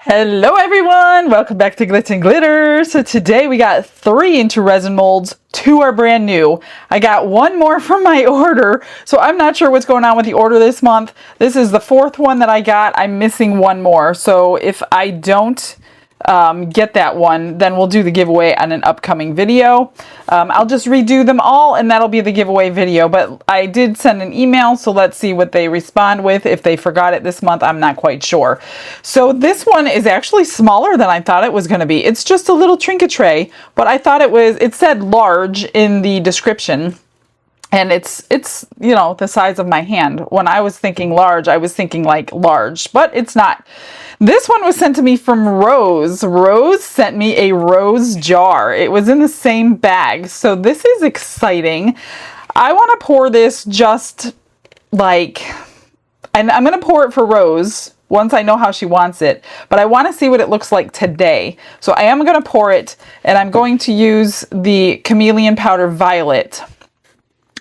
Hello everyone, welcome back to Glitz and Glitter. So today we got 3 into resin molds, 2 are brand new. I got 1 more from my order, so I'm not sure what's going on with the order this month. This is the 4th one that I got. I'm missing 1 more, so if I don't get that one, then we'll do the giveaway on an upcoming video. I'll just redo them all and that'll be the giveaway video, but I did send an email, so let's see what they respond with. If they forgot it this month, I'm not quite sure. So this one is actually smaller than I thought it was going to be. It's just a little trinket tray, but I thought it said large in the description. And it's you know, the size of my hand. When I was thinking large, I was thinking like large, but it's not. This one was sent to me from Rose. Rose sent me a rose jar. It was in the same bag. So this is exciting. I want to pour this just like, and I'm going to pour it for Rose once I know how she wants it, but I want to see what it looks like today. So I am going to pour it, and I'm going to use the Chameleon Powder Violet.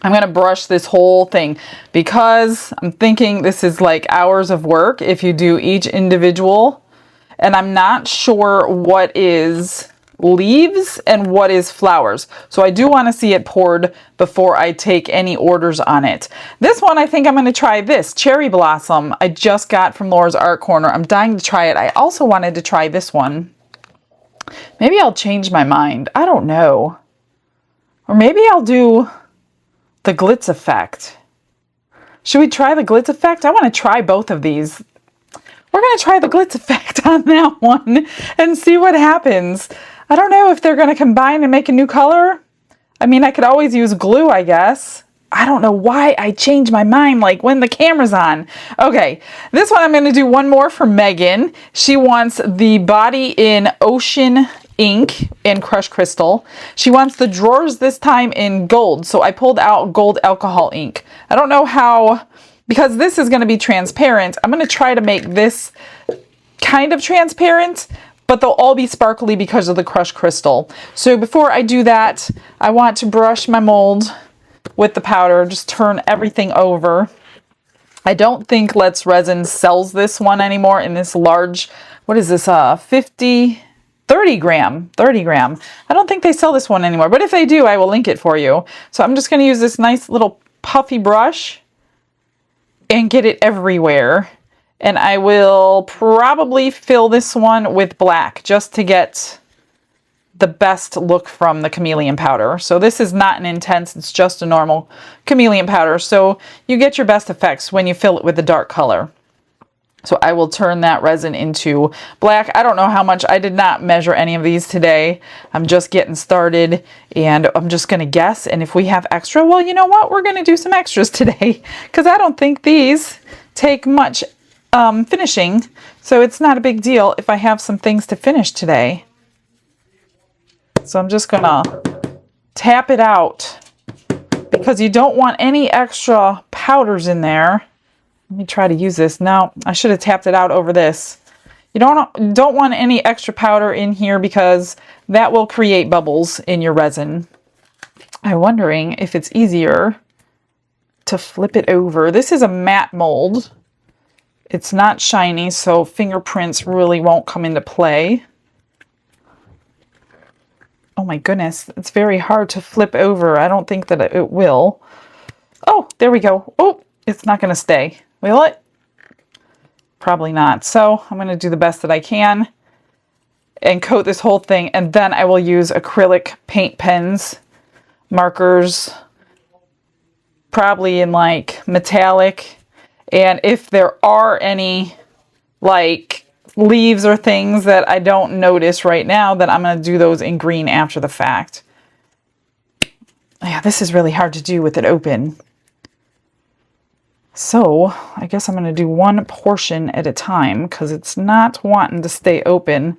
I'm going to brush this whole thing because I'm thinking this is like hours of work if you do each individual, and I'm not sure what is leaves and what is flowers. So I do want to see it poured before I take any orders on it. This one, I think I'm going to try this Cherry Blossom I just got from Laura's Art Corner. I'm dying to try it. I also wanted to try this one. Maybe I'll change my mind. I don't know. Or maybe I'll do the glitz effect. Should we try the glitz effect? I want to try both of these. We're going to try the glitz effect on that one and see what happens. I don't know if they're going to combine and make a new color. I mean, I could always use glue, I guess. I don't know why I change my mind like when the camera's on. Okay, this one I'm going to do 1 more for Megan. She wants the body in Ocean ink in crushed crystal. She wants the drawers this time in gold, so I pulled out gold alcohol ink. I don't know how, because this is going to be transparent. I'm going to try to make this kind of transparent, but they'll all be sparkly because of the crushed crystal. So before I do that, I want to brush my mold with the powder, just turn everything over. I don't think Let's Resin sells this one anymore in this large, what is this, 30 gram. I don't think they sell this one anymore, but if they do, I will link it for you. So I'm just going to use this nice little puffy brush and get it everywhere. And I will probably fill this one with black just to get the best look from the chameleon powder. So this is not an intense, it's just a normal chameleon powder. So you get your best effects when you fill it with the dark color. So I will turn that resin into black. I don't know how much. I did not measure any of these today. I'm just getting started, and I'm just going to guess. And if we have extra, well, you know what? We're going to do some extras today because I don't think these take much finishing. So it's not a big deal if I have some things to finish today. So I'm just going to tap it out because you don't want any extra powders in there. Let me try to use this. No, I should have tapped it out over this. You don't want any extra powder in here because that will create bubbles in your resin. I'm wondering if it's easier to flip it over. This is a matte mold. It's not shiny, so fingerprints really won't come into play. Oh my goodness, it's very hard to flip over. I don't think that it will. Oh, there we go. Oh, it's not going to stay. Will it? Probably not. So I'm going to do the best that I can and coat this whole thing, and then I will use acrylic paint pens, markers, probably in like metallic. And if there are any like leaves or things that I don't notice right now, then I'm going to do those in green after the fact. Yeah, this is really hard to do with it open. So I guess I'm going to do 1 portion at a time because it's not wanting to stay open.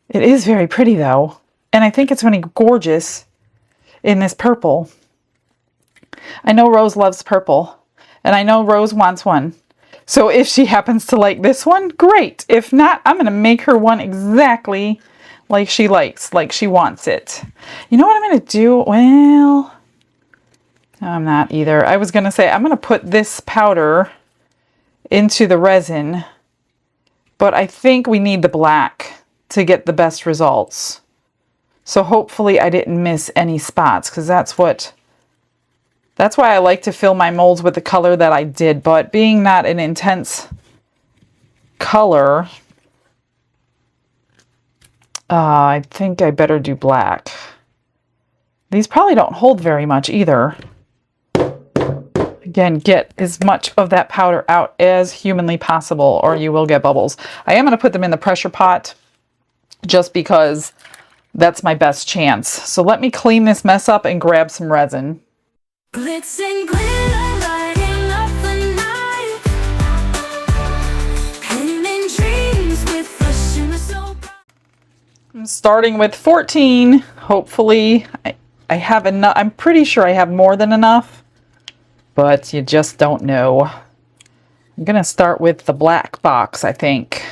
It is very pretty though, and I think it's going to be gorgeous in this purple. I know Rose loves purple, and I know Rose wants one. So if she happens to like this one, great. If not, I'm going to make her one exactly like she likes, like she wants it. You know what I'm going to do? Well, no, I'm not either. I was going to say I'm going to put this powder into the resin, but I think we need the black to get the best results. So hopefully I didn't miss any spots, because that's why I like to fill my molds with the color that I did. But being not an intense color, I think I better do black. These probably don't hold very much either. Again, get as much of that powder out as humanly possible, or you will get bubbles. I am going to put them in the pressure pot just because that's my best chance. So let me clean this mess up and grab some resin. Glitz and glitter, lighting up the night. Painting dreams with a shimmer so bright. I'm starting with 14. Hopefully I have enough. I'm pretty sure I have more than enough, but you just don't know. I'm going to start with the black box, I think.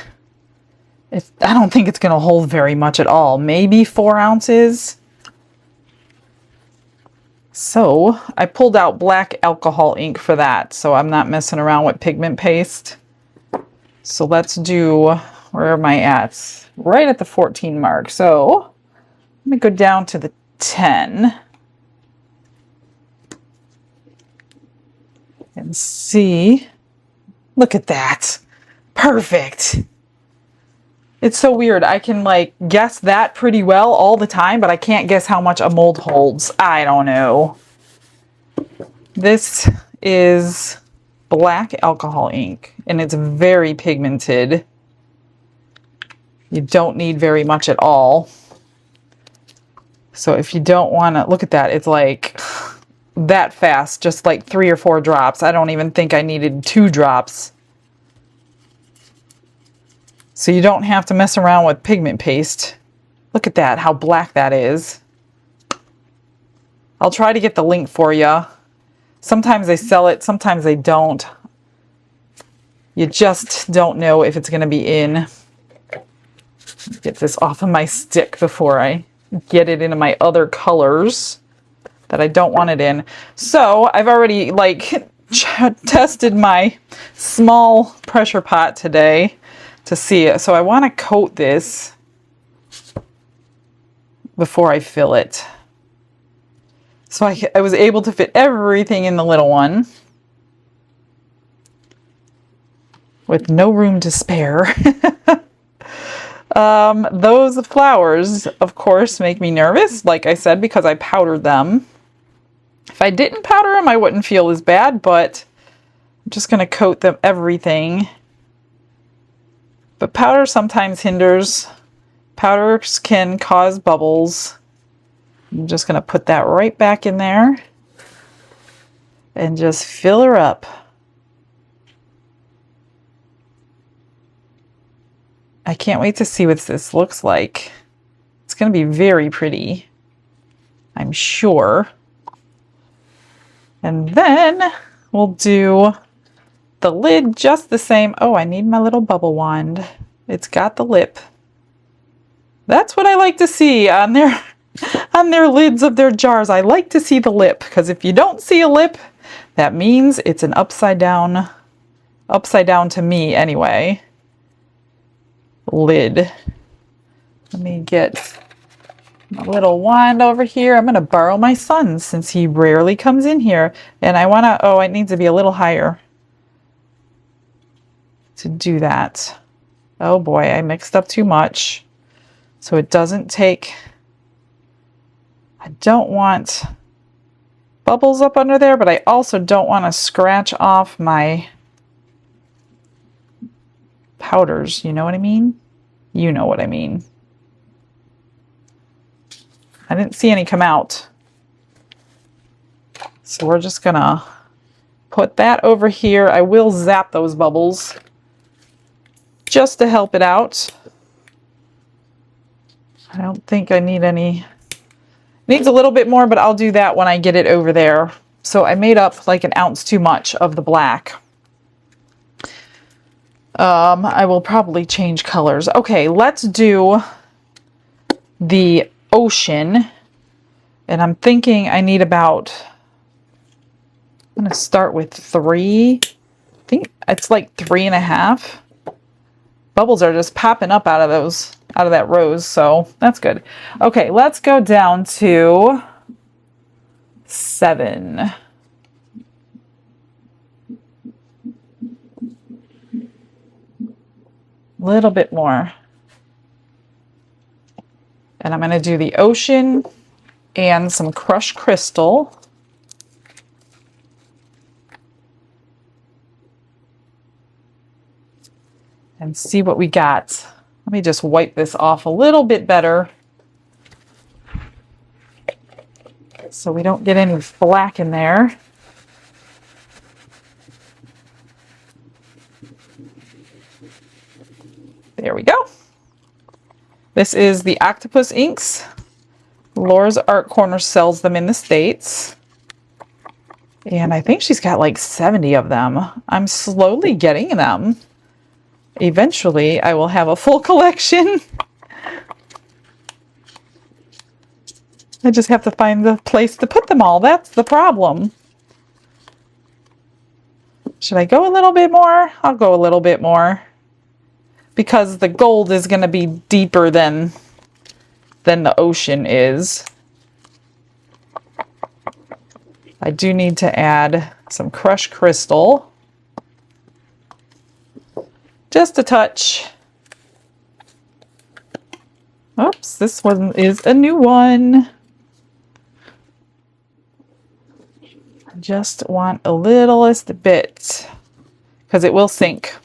I don't think it's going to hold very much at all. Maybe 4 ounces. So I pulled out black alcohol ink for that, so I'm not messing around with pigment paste. So let's do, where am I at? Right at the 14 mark. So I'm going to go down to the 10. And see. Look at that. Perfect. It's so weird. I can like guess that pretty well all the time, but I can't guess how much a mold holds. I don't know. This is black alcohol ink, and it's very pigmented. You don't need very much at all. So if you don't want to, look at that. It's like that fast, just like 3 or 4 drops. I don't even think I needed 2 drops. So you don't have to mess around with pigment paste. Look at that, how black that is. I'll try to get the link for you. Sometimes they sell it, sometimes they don't. You just don't know if it's going to be in. Get this off of my stick before I get it into my other colors that I don't want it in. So I've already like tested my small pressure pot today to see it. So I want to coat this before I fill it. So I was able to fit everything in the little one with no room to spare. Those flowers, of course, make me nervous, like I said, because I powdered them. If I didn't powder them, I wouldn't feel as bad, but I'm just going to coat them everything. But powder sometimes hinders. Powders can cause bubbles. I'm just going to put that right back in there and just fill her up. I can't wait to see what this looks like. It's going to be very pretty, I'm sure. And then we'll do the lid just the same. Oh, I need my little bubble wand. It's got the lip. That's what I like to see on their lids of their jars. I like to see the lip, because if you don't see a lip, that means it's an upside down to me anyway, lid. Let me get my little wand over here. I'm going to borrow my son's since he rarely comes in here. And I want to, oh, it needs to be a little higher to do that. Oh boy, I mixed up too much. So it doesn't take, I don't want bubbles up under there, but I also don't want to scratch off my powders. You know what I mean? You know what I mean. I didn't see any come out. So we're just gonna put that over here. I will zap those bubbles just to help it out. I don't think I need any. Needs a little bit more, but I'll do that when I get it over there. So I made up like 1 ounce too much of the black. I will probably change colors. Okay, let's do the ocean. And I'm thinking I need about, I'm going to start with 3 think it's like 3.5. Bubbles are just popping up out of that rose, so that's good. Okay, let's go down to 7. A little bit more. And I'm going to do the ocean and some crushed crystal. And see what we got. Let me just wipe this off a little bit better so we don't get any black in there. There we go. This is the Octopus inks. Laura's Art Corner sells them in the States. And I think she's got like 70 of them. I'm slowly getting them. Eventually, I will have a full collection. I just have to find the place to put them all. That's the problem. Should I go a little bit more? I'll go a little bit more. Because the gold is going to be deeper than the ocean is. I do need to add some crushed crystal. Just a touch. Oops, this one is a new one. I just want a littlest bit because it will sink.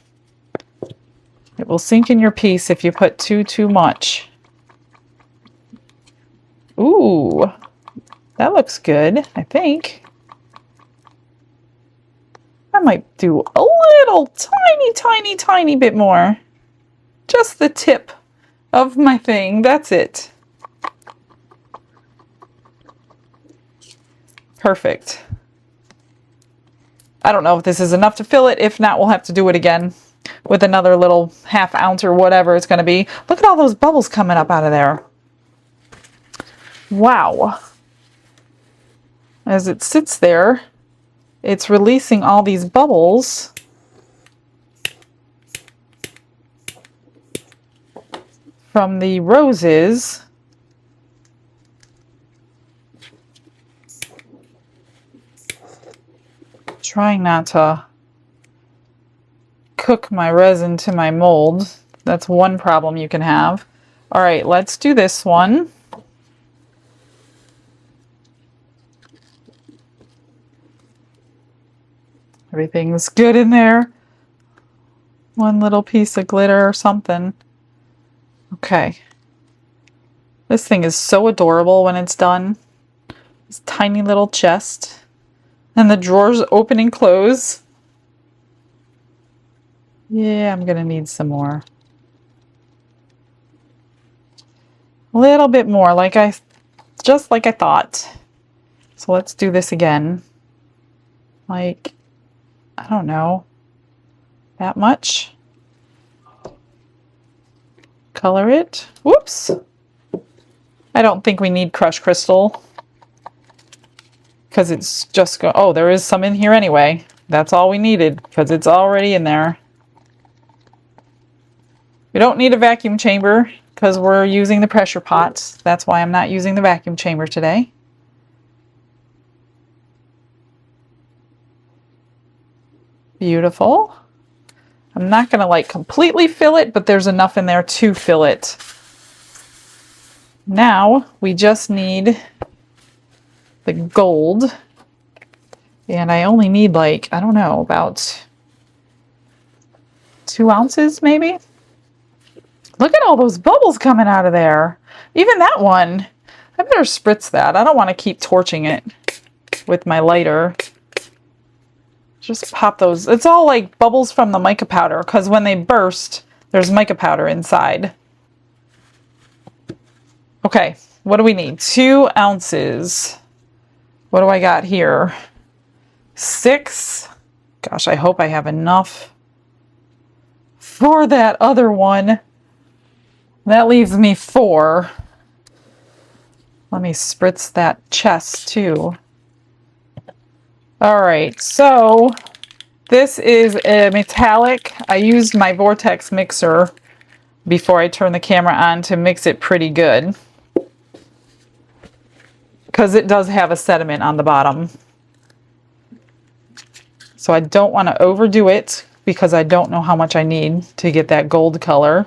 It will sink in your piece if you put too much. Ooh, that looks good, I think. I might do a little tiny bit more. Just the tip of my thing. That's it. Perfect. I don't know if this is enough to fill it. If not, we'll have to do it again with another little ½ ounce or whatever it's going to be. Look at all those bubbles coming up out of there. Wow. As it sits there, it's releasing all these bubbles. From the roses. Trying not to cook my resin to my mold. That's one problem you can have. All right, let's do this one. Everything's good in there. One little piece of glitter or something. Okay. This thing is so adorable when it's done. This tiny little chest. And the drawers open and close. Yeah, I'm gonna need some more. A little bit more, just like I thought. So let's do this again. Like, I don't know, that much. Color it. Whoops. I don't think we need crushed crystal. Because it's just oh, there is some in here anyway. That's all we needed because it's already in there. We don't need a vacuum chamber because we're using the pressure pots. That's why I'm not using the vacuum chamber today. Beautiful. I'm not going to like completely fill it, but there's enough in there to fill it. Now we just need the gold, and I only need like, I don't know, about 2 ounces maybe. Look at all those bubbles coming out of there. Even that one. I better spritz that. I don't want to keep torching it with my lighter. Just pop those. It's all like bubbles from the mica powder because when they burst, there's mica powder inside. Okay, what do we need? 2 ounces. What do I got here? 6. Gosh, I hope I have enough for that other one. That leaves me 4. Let me spritz that chest too. All right, so This is a metallic. I used my vortex mixer before I turned the camera on to mix it pretty good, because it does have a sediment on the bottom. So I don't want to overdo it because I don't know how much I need to get that gold color.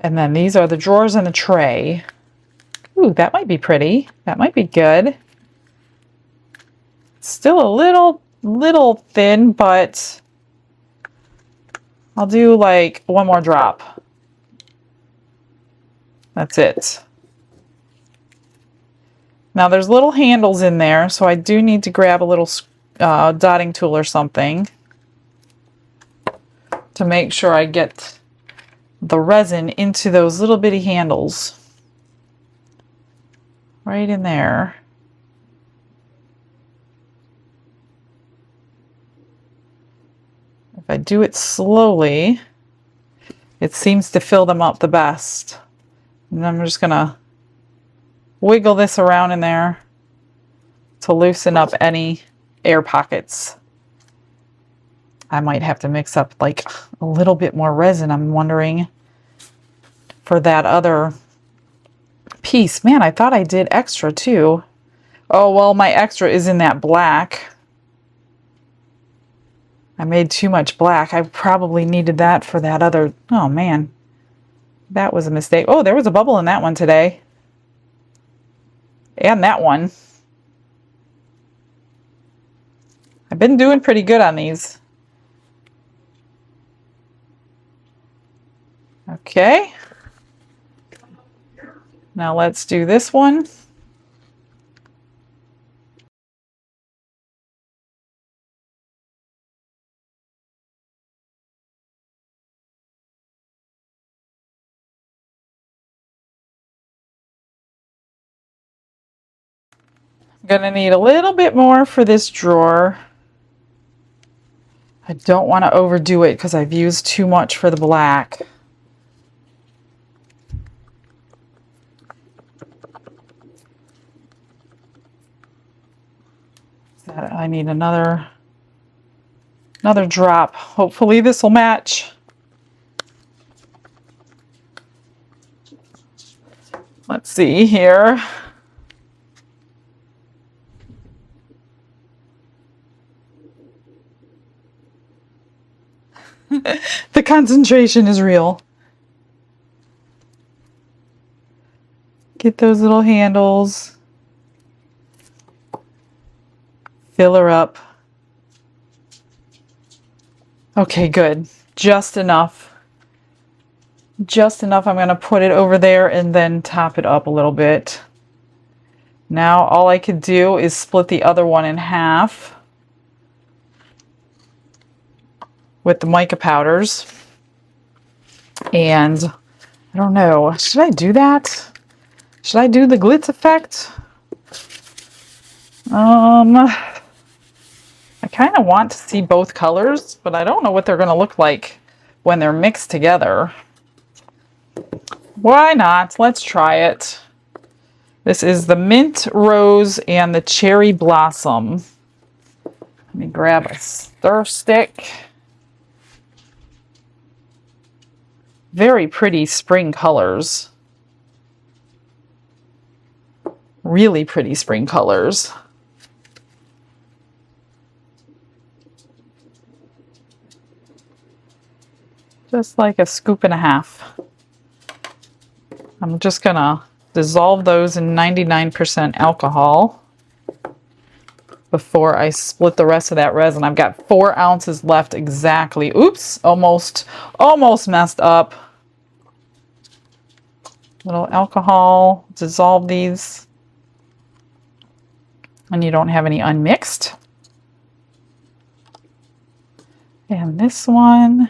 And then these are the drawers in the tray. Ooh, that might be pretty. That might be good. Still a little thin, but I'll do like one more drop. That's it. Now there's little handles in there, so I do need to grab a little dotting tool or something to make sure I get the resin into those little bitty handles. Right in there. If I do it slowly, it seems to fill them up the best. And I'm just gonna wiggle this around in there to loosen up any air pockets. I might have to mix up like a little bit more resin, I'm wondering, for that other piece. Man, I thought I did extra too. Oh, well, my extra is in that black. I made too much black. I probably needed that for that other. Oh, man. That was a mistake. Oh, there was a bubble in that one today. And that one. I've been doing pretty good on these. Okay. Now let's do this one. I'm gonna need a little bit more for this drawer. I don't want to overdo it because I've used too much for the black. I need another drop. Hopefully this will match. Let's see here. The concentration is real. Get those little handles. Fill her up. Okay, good. Just enough. Just enough. I'm going to put it over there and then top it up a little bit. Now all I could do is split the other one in half with the mica powders. And I don't know, should I do that? Should I do the glitz effect? I kind of want to see both colors, but I don't know what they're going to look like when they're mixed together. Why not? Let's try it. This is the mint rose and the cherry blossom. Let me grab a stir stick. Very pretty spring colors. Really pretty spring colors. Just like a scoop and a half. I'm just gonna dissolve those in 99% alcohol before I split the rest of that resin. I've got 4 ounces left exactly. Oops, almost messed up. Little alcohol, dissolve these. And you don't have any unmixed. And this one.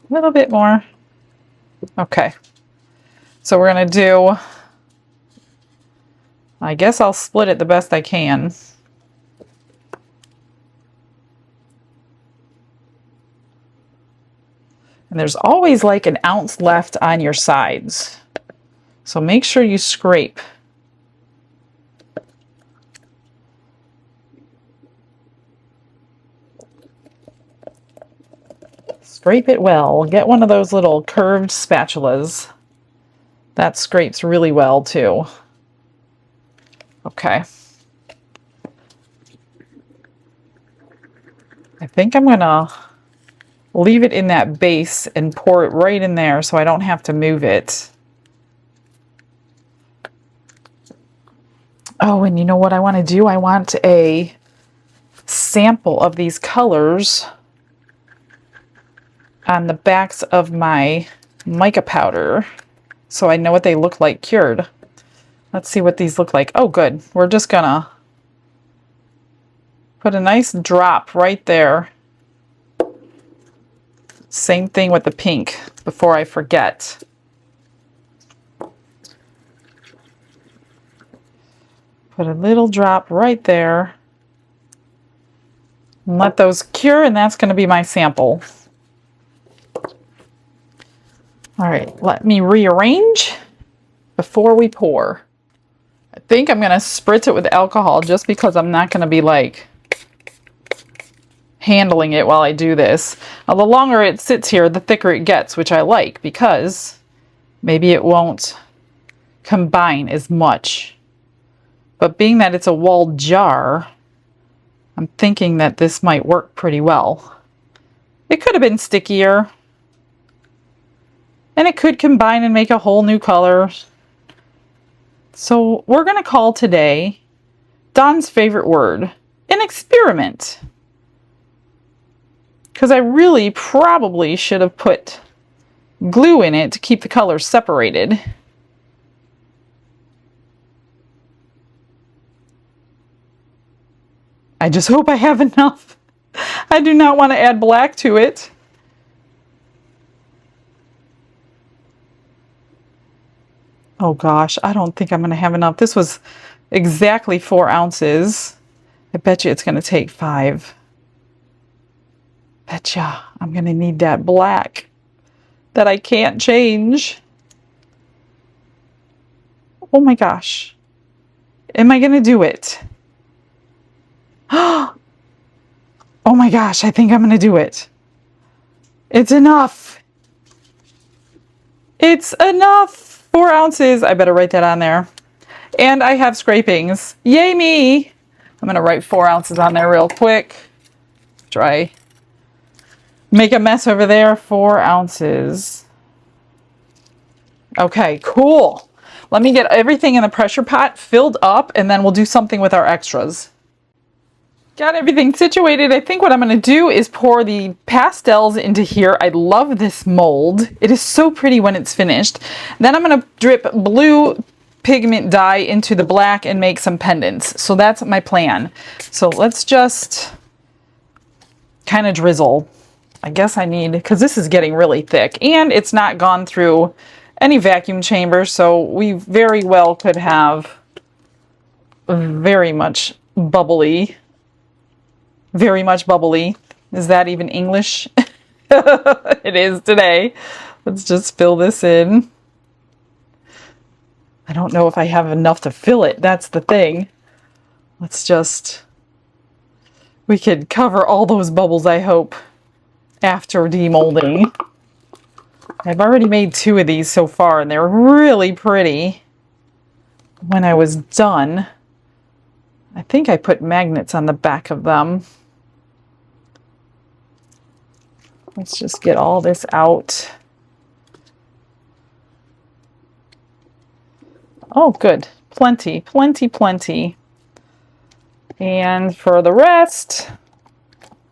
A little bit more. Okay. So we're going to do, I guess I'll split it the best I can. And there's always like an ounce left on your sides. So make sure you scrape. Scrape it well. Get one of those little curved spatulas. That scrapes really well too. Okay. I think I'm gonna leave it in that base and pour it right in there so I don't have to move it. Oh, and you know what I want to do? I want a sample of these colors on the backs of my mica powder so I know what they look like cured. Let's see what these look like. Oh, good. We're just gonna put a nice drop right there. Same thing with the pink before I forget. Put a little drop right there. And let those cure, and that's going to be my sample. All right, let me rearrange before we pour. I think I'm going to spritz it with alcohol just because I'm not going to be like handling it while I do this. Now, the longer it sits here, the thicker it gets, which I like because maybe it won't combine as much. But being that it's a walled jar, I'm thinking that this might work pretty well. It could have been stickier. And it could combine and make a whole new color. So we're going to call today Don's favorite word, an experiment. Because I really probably should have put glue in it to keep the colors separated. I just hope I have enough. I do not want to add black to it. Oh gosh, I don't think I'm going to have enough. This was exactly 4 ounces. I bet you it's going to take 5. Betcha I'm going to need that black that I can't change. Oh my gosh. Am I going to do it? Oh my gosh, I think I'm going to do it. It's enough. It's enough. 4 ounces. I better write that on there. And I have scrapings. Yay me. I'm going to write 4 ounces on there real quick. Try. Make a mess over there. 4 ounces. Okay, cool. Let me get everything in the pressure pot filled up and then we'll do something with our extras. Got everything situated. I think what I'm going to do is pour the pastels into here. I love this mold. It is so pretty when it's finished. Then I'm going to drip blue pigment dye into the black and make some pendants. So that's my plan. So let's just kind of drizzle. I guess I need, because this is getting really thick and it's not gone through any vacuum chamber. So we very well could have very much bubbly. Very much bubbly. Is that even English? It is today. Let's just fill this in. I don't know if I have enough to fill it. That's the thing. Let's just... We could cover all those bubbles, I hope, after demolding. I've already made 2 of these so far, and they're really pretty. When I was done, I think I put magnets on the back of them. Let's just get all this out. Oh, good. Plenty, plenty, plenty. And for the rest,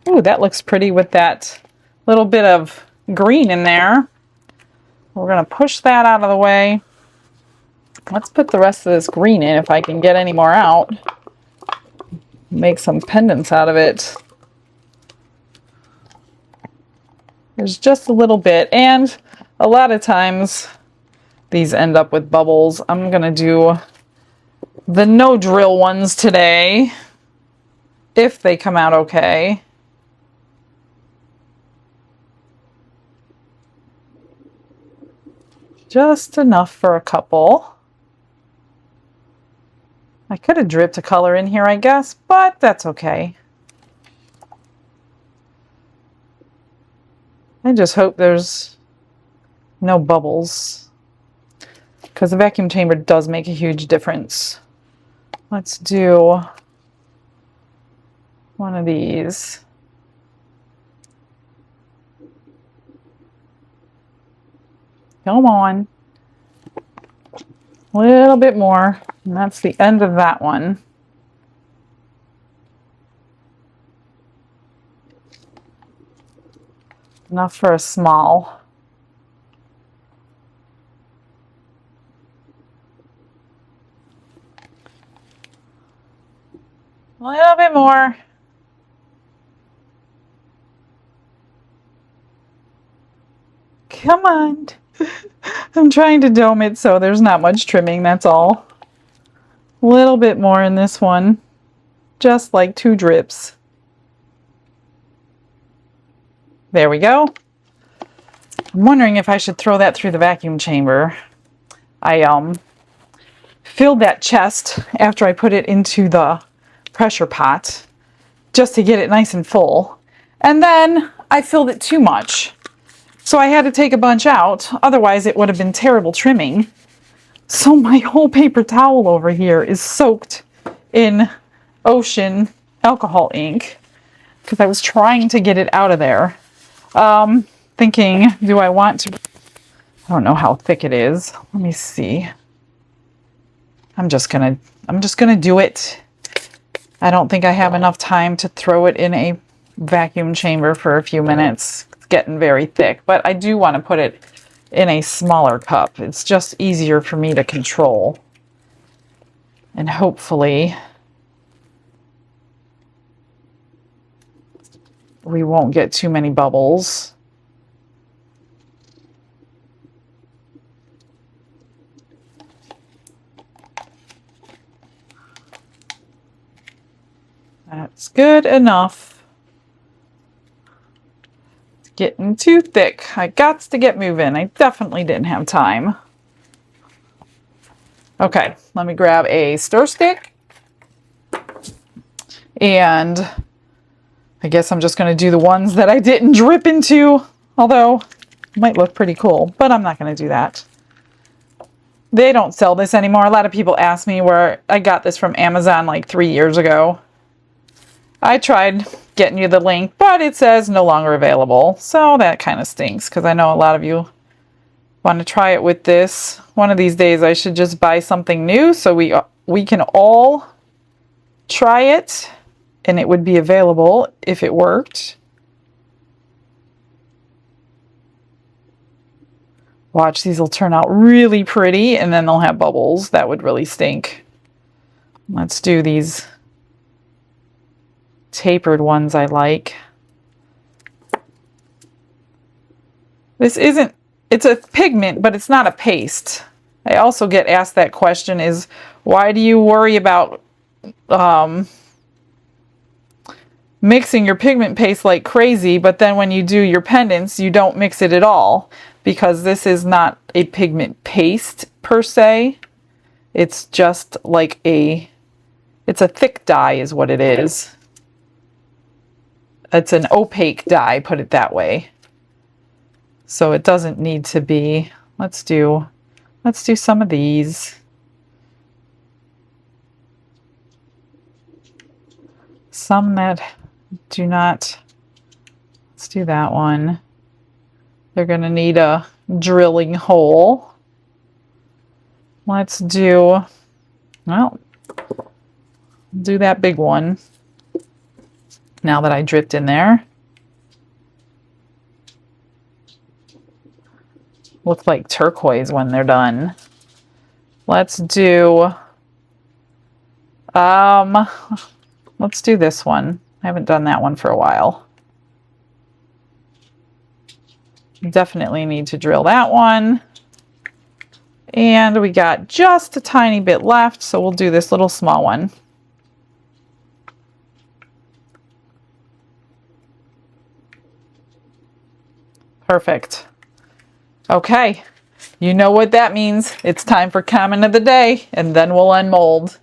ooh, that looks pretty with that little bit of green in there. We're going to push that out of the way. Let's put the rest of this green in if I can get any more out. Make some pendants out of it. There's just a little bit, and a lot of times these end up with bubbles. I'm going to do the no drill ones today, if they come out okay. Just enough for a couple. I could have dripped a color in here, I guess, but that's okay. I just hope there's no bubbles, because the vacuum chamber does make a huge difference. Let's do one of these. Come on. A little bit more. And that's the end of that one. Enough for a small. A little bit more. Come on. I'm trying to dome it so there's not much trimming, that's all. A little bit more in this one. Just like 2 drips. There we go. I'm wondering if I should throw that through the vacuum chamber. I filled that chest after I put it into the pressure pot just to get it nice and full. And then I filled it too much. So I had to take a bunch out, otherwise it would have been terrible trimming. So my whole paper towel over here is soaked in ocean alcohol ink because I was trying to get it out of there. Thinking, do I want to, I don't know how thick it is. Let me see. I'm just gonna do it. I don't think I have enough time to throw it in a vacuum chamber for a few minutes. It's getting very thick, but I do want to put it in a smaller cup. It's just easier for me to control. And hopefully we won't get too many bubbles. That's good enough. It's getting too thick. I got to get moving. I definitely didn't have time. Okay, let me grab a stir stick. And I guess I'm just going to do the ones that I didn't drip into, although it might look pretty cool, but I'm not going to do that. They don't sell this anymore. A lot of people ask me where I got this from Amazon like 3 years ago. I tried getting you the link, but it says no longer available. So that kind of stinks because I know a lot of you want to try it with this. One of these days I should just buy something new so we can all try it and it would be available if it worked. Watch, these will turn out really pretty and then they'll have bubbles. That would really stink. Let's do these tapered ones I like. This isn't, it's a pigment, but it's not a paste. I also get asked that question is, why do you worry about mixing your pigment paste like crazy, but then when you do your pendants, you don't mix it at all? Because this is not a pigment paste per se. It's just like it's a thick dye is what it is. It's an opaque dye, put it that way. So it doesn't need to be, let's do some of these. Some that do not, let's do that one. They're gonna need a drilling hole. Let's do, well, do that big one. Now that I dripped in there. Look like turquoise when they're done. Let's do let's do this one. I haven't done that one for a while. Definitely need to drill that one. And we got just a tiny bit left, so we'll do this little small one. Perfect. Okay, You know what that means. It's time for comment of the day, and then we'll unmold.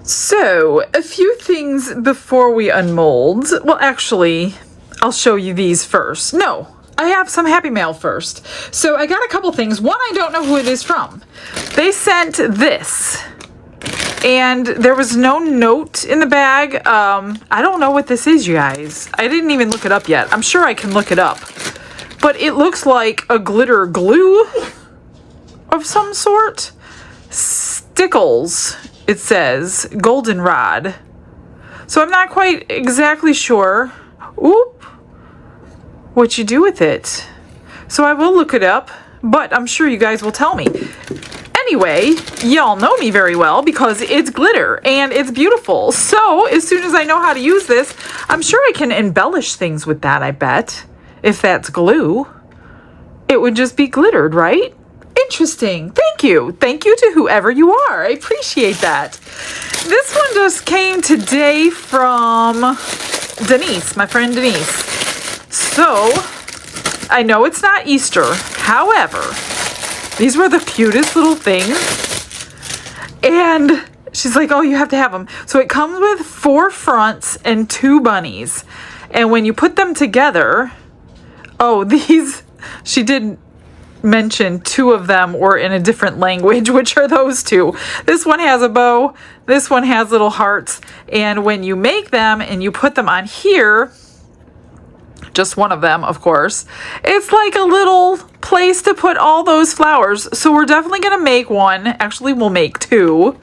So, a few things before we unmold. Well, actually, I'll show you these first. No, I have some happy mail first. So I got a couple things. One, I don't know who it is from. They sent this, and there was no note in the bag. I don't know what this is, you guys. I didn't even look it up yet. I'm sure I can look it up. But it looks like a glitter glue of some sort. Stickles, it says. Goldenrod. So I'm not quite exactly sure. Oop. What you do with it. So I will look it up, but I'm sure you guys will tell me. Anyway, y'all know me very well because it's glitter and it's beautiful. So as soon as I know how to use this, I'm sure I can embellish things with that, I bet. If that's glue, it would just be glittered, right? Interesting. Thank you. Thank you to whoever you are. I appreciate that. This one just came today from Denise, my friend Denise. So, I know it's not Easter. However, these were the cutest little things. And she's like, oh, you have to have them. So it comes with 4 fronts and 2 bunnies. And when you put them together, oh, these, she did mention 2 of them were in a different language, which are those 2. This one has a bow. This one has little hearts. And when you make them and you put them on here, just one of them, of course, it's like a little place to put all those flowers. So we're definitely going to make one. Actually, we'll make 2.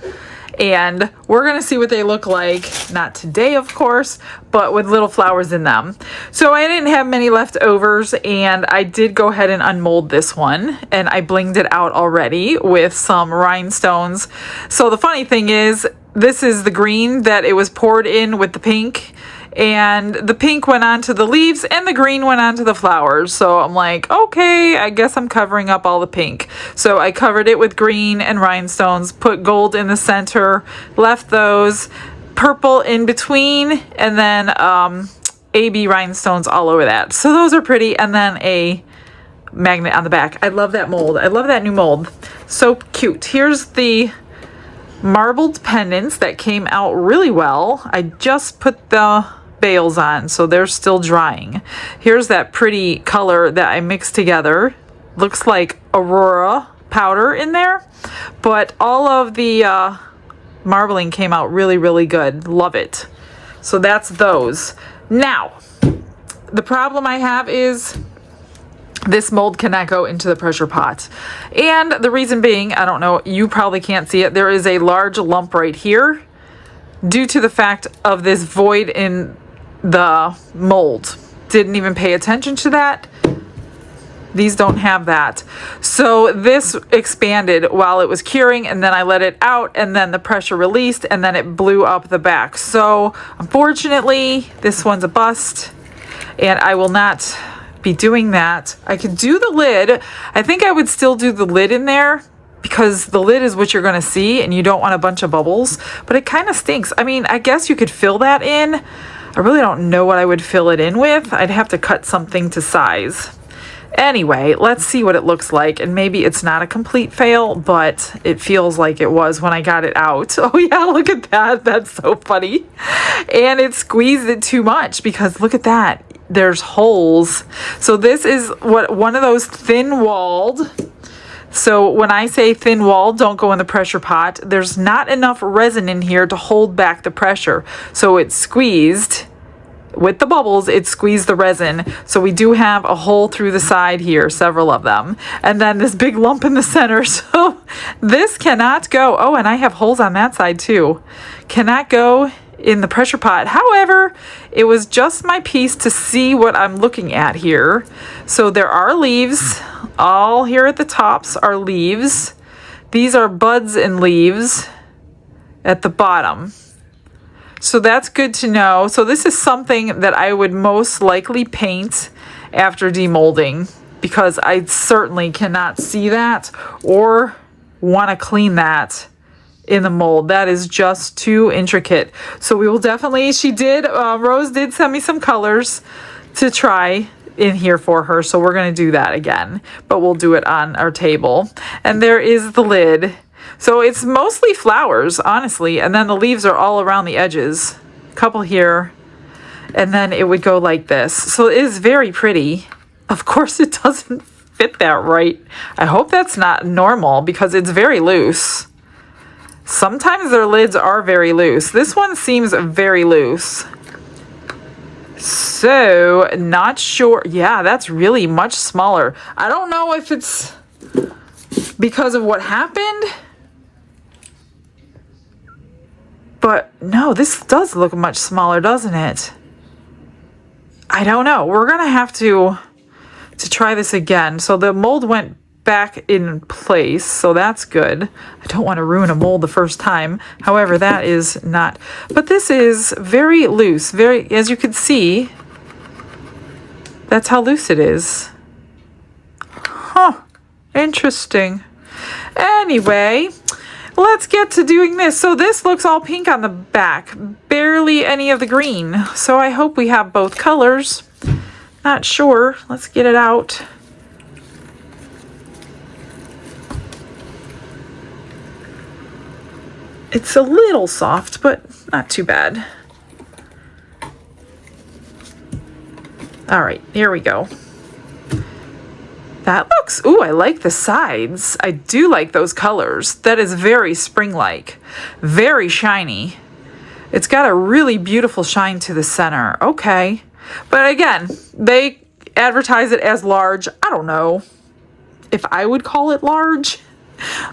And we're going to see what they look like. Not today, of course, but with little flowers in them. So I didn't have many leftovers, and I did go ahead and unmold this one. And I blinged it out already with some rhinestones. So the funny thing is, this is the green that it was poured in with the pink. And the pink went onto the leaves and the green went onto the flowers. So I'm like, okay, I guess I'm covering up all the pink. So I covered it with green and rhinestones, put gold in the center, left those, purple in between, and then AB rhinestones all over that. So those are pretty. And then a magnet on the back. I love that mold. I love that new mold. So cute. Here's the marbled pendants that came out really well. I just put the bales on, so they're still drying. Here's that pretty color that I mixed together. Looks like Aurora powder in there, but all of the marbling came out really, really good. Love it. So that's those. Now, the problem I have is this mold cannot go into the pressure pot. And the reason being, I don't know, you probably can't see it. There is a large lump right here due to the fact of this void in the mold. Didn't even pay attention to that. These don't have that. So this expanded while it was curing, and then I let it out, and then the pressure released, and then it blew up the back. So unfortunately, this one's a bust, and I will not be doing that. I could do the lid. I think I would still do the lid in there because the lid is what you're going to see and you don't want a bunch of bubbles, but it kind of stinks. I mean, I guess you could fill that in. I really don't know what I would fill it in with. I'd have to cut something to size. Anyway, let's see what it looks like, and maybe it's not a complete fail, but it feels like it was when I got it out. Oh yeah, look at that. That's so funny. And it squeezed it too much because look at that. There's holes. So this is one of those thin-walled. So when I say thin-walled, don't go in the pressure pot. There's not enough resin in here to hold back the pressure. So it's squeezed. With the bubbles, it squeezed the resin. So we do have a hole through the side here, several of them. And then this big lump in the center. So this cannot go. Oh, and I have holes on that side too. Cannot go in the pressure pot. However, it was just my piece to see what I'm looking at here. So there are leaves. All here at the tops are leaves. These are buds and leaves at the bottom. So that's good to know. So this is something that I would most likely paint after demolding, because I certainly cannot see that or want to clean that in the mold. That is just too intricate. So we will definitely, Rose did send me some colors to try in here for her, so we're going to do that again, but we'll do it on our table. And there is the lid. So it's mostly flowers, honestly, and then the leaves are all around the edges. A couple here, and then it would go like this. So it is very pretty. Of course it doesn't fit that right. I hope that's not normal because it's very loose. Sometimes their lids are very loose. This one seems very loose. So, not sure. Yeah, that's really much smaller. I don't know if it's because of what happened. But no, this does look much smaller, doesn't it? I don't know. We're going to have to try this again. So the mold went back in place, so that's good. I don't want to ruin a mold the first time. However, that is not. But this is very loose. Very, as you can see, that's how loose it is. Huh. Interesting. Anyway, let's get to doing this. So this looks all pink on the back. Barely any of the green. So I hope we have both colors. Not sure. Let's get it out. It's a little soft, but not too bad. All right, here we go. That looks, ooh, I like the sides. I do like those colors. That is very spring-like, very shiny. It's got a really beautiful shine to the center. Okay, but again, they advertise it as large. I don't know if I would call it large.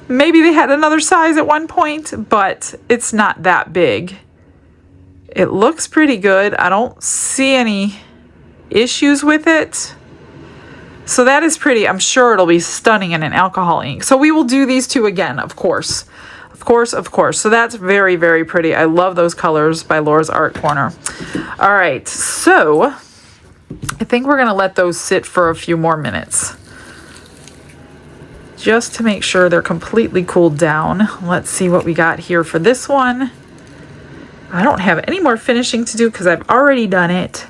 Maybe they had another size at one point, but it's not that big. It looks pretty good. I don't see any issues with it. So that is pretty. I'm sure it'll be stunning in an alcohol ink. So we will do these two again, of course. Of course, of course. So that's very, very pretty. I love those colors by Laura's Art Corner. All right, so I think we're going to let those sit for a few more minutes, just to make sure they're completely cooled down. Let's see what we got here for this one. I don't have any more finishing to do because I've already done it.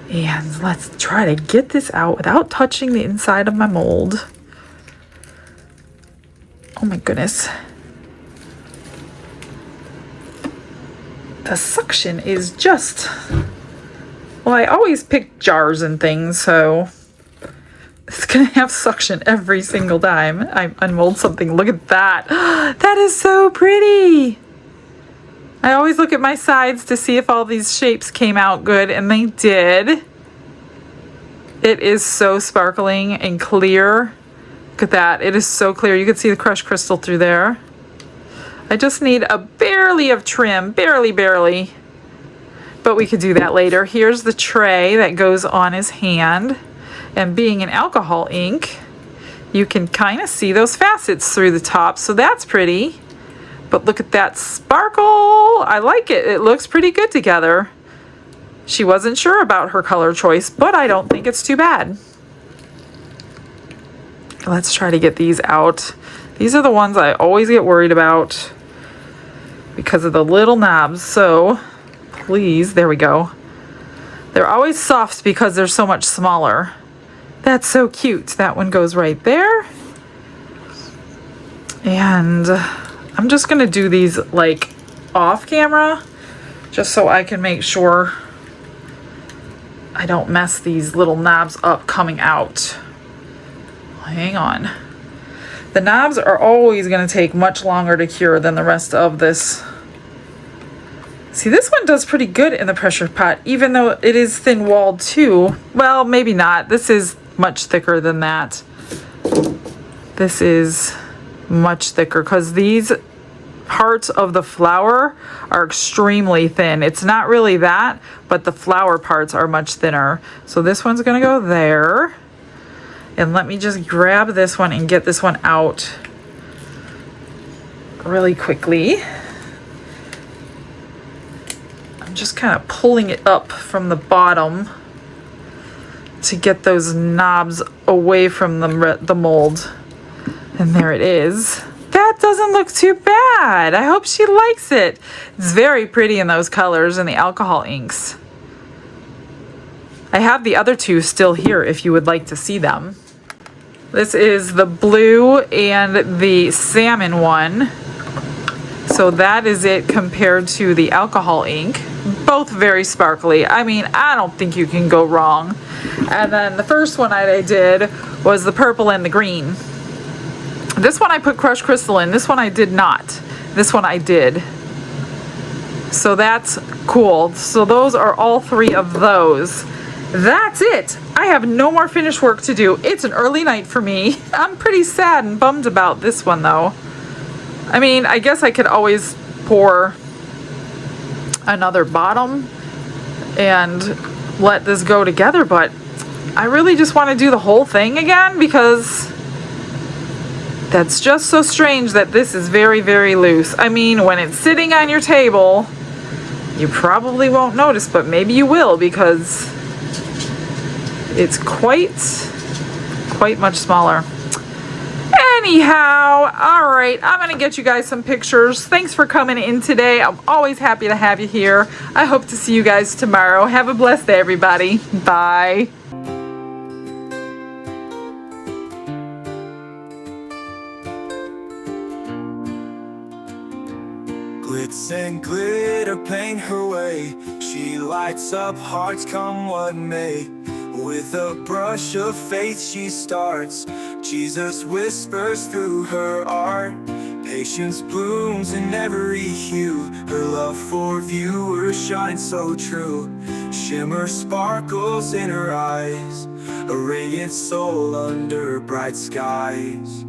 And let's try to get this out without touching the inside of my mold. Oh my goodness. The suction is just... Well, I always pick jars and things, so it's going to have suction every single time I unmold something. Look at that. That is so pretty. I always look at my sides to see if all these shapes came out good, and they did. It is so sparkling and clear. Look at that. It is so clear. You can see the crushed crystal through there. I just need a barely of trim. Barely, barely. But we could do that later. Here's the tray that goes on his hand. And being an alcohol ink, you can kind of see those facets through the top. So that's pretty. But look at that sparkle. I like it. It looks pretty good together. She wasn't sure about her color choice, but I don't think it's too bad. Let's try to get these out. These are the ones I always get worried about because of the little knobs. So... please, there we go. They're always soft because they're so much smaller. That's so cute. That one goes right there. And I'm just going to do these like off camera just so I can make sure I don't mess these little knobs up coming out. Hang on. The knobs are always going to take much longer to cure than the rest of this. See, this one does pretty good in the pressure pot, even though it is thin-walled too. Well, maybe not. This is much thicker than that. This is much thicker because these parts of the flower are extremely thin. It's not really that, but the flower parts are much thinner. So this one's going to go there. And let me just grab this one and get this one out really quickly. I'm just kind of pulling it up from the bottom to get those knobs away from the mold. And there it is. That doesn't look too bad. I hope she likes it. It's very pretty in those colors and the alcohol inks. I have the other two still here if you would like to see them. This is the blue and the salmon one. So that is it compared to the alcohol ink. Both very sparkly. I mean, I don't think you can go wrong. And then the first one I did was the purple and the green. This one I put crushed crystal in. This one I did not. This one I did. So that's cool. So those are all three of those. That's it. I have no more finish work to do. It's an early night for me. I'm pretty sad and bummed about this one though. I mean, I guess I could always pour another bottom and let this go together, but I really just want to do the whole thing again because that's just so strange that this is very, very loose. I mean, when it's sitting on your table, you probably won't notice, but maybe you will because it's quite much smaller. Anyhow, all right, I'm gonna get you guys some pictures. Thanks for coming in today. I'm always happy to have you here. I hope to see you guys tomorrow. Have a blessed day, everybody. Bye. Glitz and glitter paint her way. She lights up hearts come what may. With a brush of faith she starts. Jesus whispers through her art. Patience blooms in every hue. Her love for viewers shines so true. Shimmer sparkles in her eyes. A radiant soul under bright skies.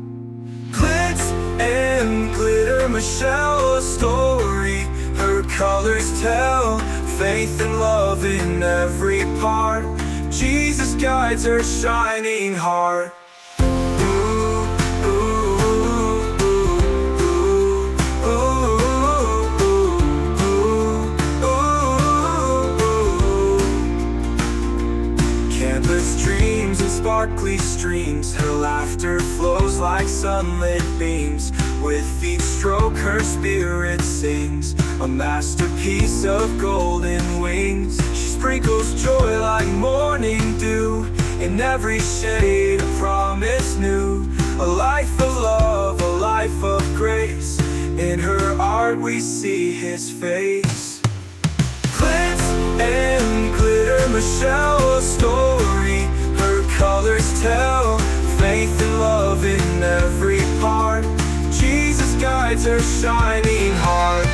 Glitz and glitter, Michelle, a story. Her colors tell faith and love in every part. Jesus guides her shining heart. Ooh, ooh, ooh, ooh, ooh, ooh. Canvas dreams and sparkly streams. Her laughter flows like sunlit beams. With each stroke her spirit sings. A masterpiece of golden wings. She sprinkles joy like morning dew. In every shade a promise new. A life of love, a life of grace. In her art we see his face. Glitz and glitter, Michelle, a story. Her colors tell faith and love in every part. Jesus guides her shining heart.